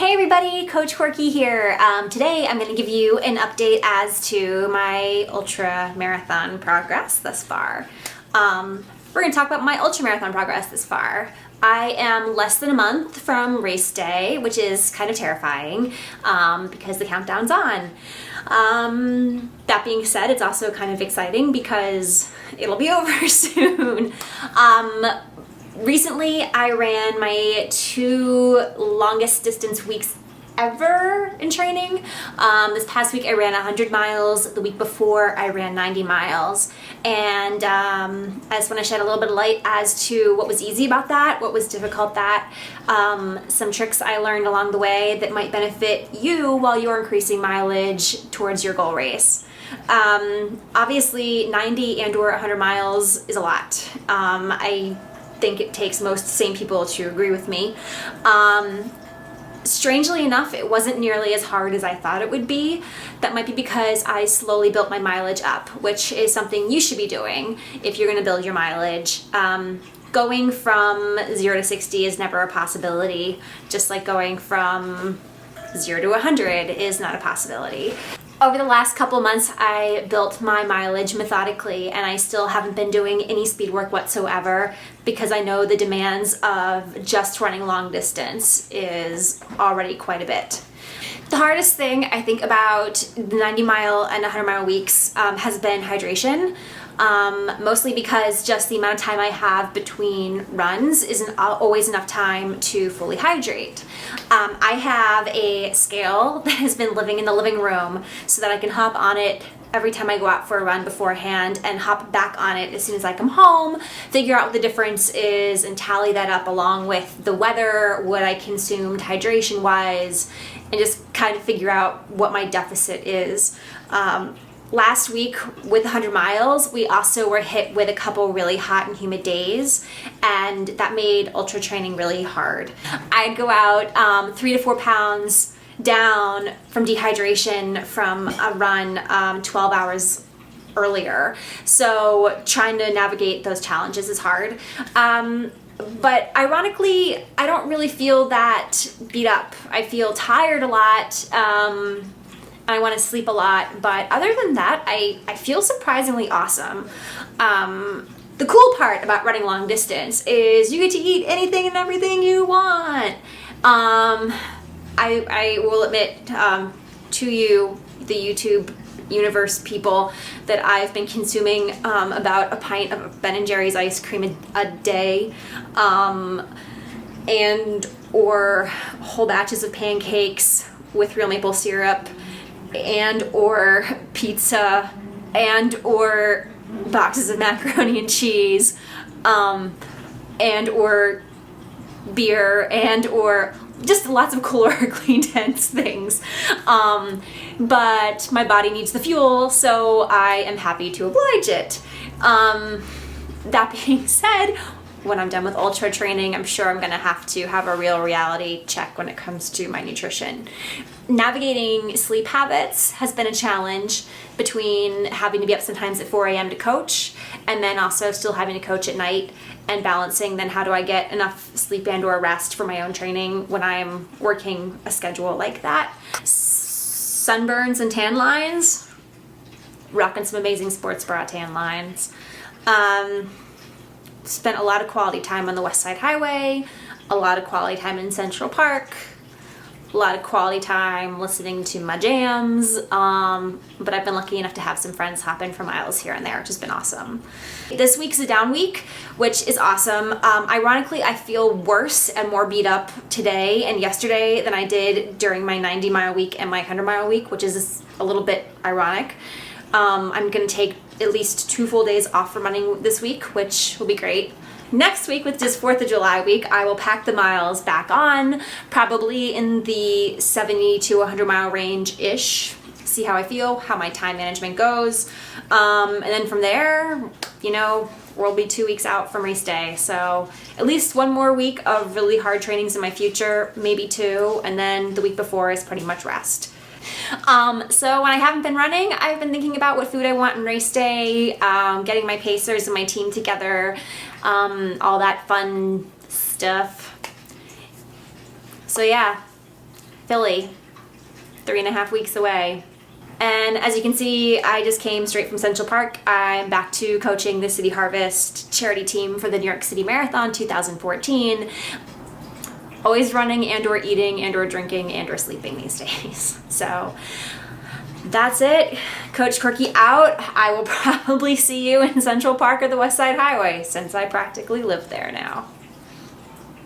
Hey everybody, Coach Quirky here. Today I'm going to give you an update as to my ultra marathon progress thus far. We're going to talk about my ultra marathon progress this far. I am less than a month from race day, which is kind of terrifying because the countdown's on. That being said, it's also kind of exciting because it'll be over soon. Recently, I ran my 2 longest distance weeks ever in training. This past week I ran 100 miles. The week before I ran 90 miles. And I just want to shed a little bit of light as to what was easy about that, what was difficult that, some tricks I learned along the way that might benefit you while you're increasing mileage towards your goal race. Obviously 90 and or 100 miles is a lot. I think it takes most sane people to agree with me. Strangely enough, it wasn't nearly as hard as I thought it would be. That might be because I slowly built my mileage up, which is something you should be doing if you're going to build your mileage. Going from 0 to 60 is never a possibility, just like going from 0 to 100 is not a possibility. Over the last couple months, I built my mileage methodically, and I still haven't been doing any speed work whatsoever because I know the demands of just running long distance is already quite a bit. The hardest thing I think about the 90 mile and 100 mile weeks has been hydration. Mostly because just the amount of time I have between runs isn't always enough time to fully hydrate. I have a scale that has been living in the living room so that I can hop on it every time I go out for a run beforehand and hop back on it as soon as I come home, figure out what the difference is and tally that up along with the weather, what I consumed hydration wise, and just kind of figure out what my deficit is. Last week with 100 miles, we also were hit with a couple really hot and humid days, and that made ultra training really hard. I'd go out 3 to 4 pounds down from dehydration from a run 12 hours earlier. So trying to navigate those challenges is hard. But ironically, I don't really feel that beat up. I feel tired a lot. I want to sleep a lot, but other than that, I feel surprisingly awesome. The cool part about running long distance is you get to eat anything and everything you want. I will admit to you, the YouTube universe people, that I've been consuming about a pint of Ben & Jerry's ice cream a day, and or whole batches of pancakes with real maple syrup, and or pizza, and or boxes of macaroni and cheese, and or beer, and or just lots of calorically dense things. But my body needs the fuel, so I am happy to oblige it. That being said, when I'm done with ultra training, I'm sure I'm gonna have to have a real reality check when it comes to my nutrition. Navigating sleep habits has been a challenge between having to be up sometimes at 4 a.m. to coach and then also still having to coach at night and balancing then how do I get enough sleep and or rest for my own training when I'm working a schedule like that. Sunburns and tan lines, rocking some amazing sports bra tan lines. Spent a lot of quality time on the West Side Highway, a lot of quality time in Central Park, a lot of quality time listening to my jams, but I've been lucky enough to have some friends hop in for miles here and there, which has been awesome. This week's a down week, which is awesome. Ironically, I feel worse and more beat up today and yesterday than I did during my 90 mile week and my 100 mile week, which is a little bit ironic. I'm going to take at least 2 full days off from running this week, which will be great. Next week, with just 4th of July week, I will pack the miles back on, probably in the 70 to 100 mile range-ish. See how I feel, how my time management goes. And then from there, you know, we'll be 2 weeks out from race day. So at least 1 more week of really hard trainings in my future, maybe 2, and then the week before is pretty much rest. So when I haven't been running, I've been thinking about what food I want in race day, getting my pacers and my team together, all that fun stuff. So yeah, Philly, 3.5 weeks away. And as you can see, I just came straight from Central Park. I'm back to coaching the City Harvest charity team for the New York City Marathon 2014. Always running and or eating and or drinking and or sleeping these days. So that's it. Coach Quirky out. I will probably see you in Central Park or the West Side Highway since I practically live there now.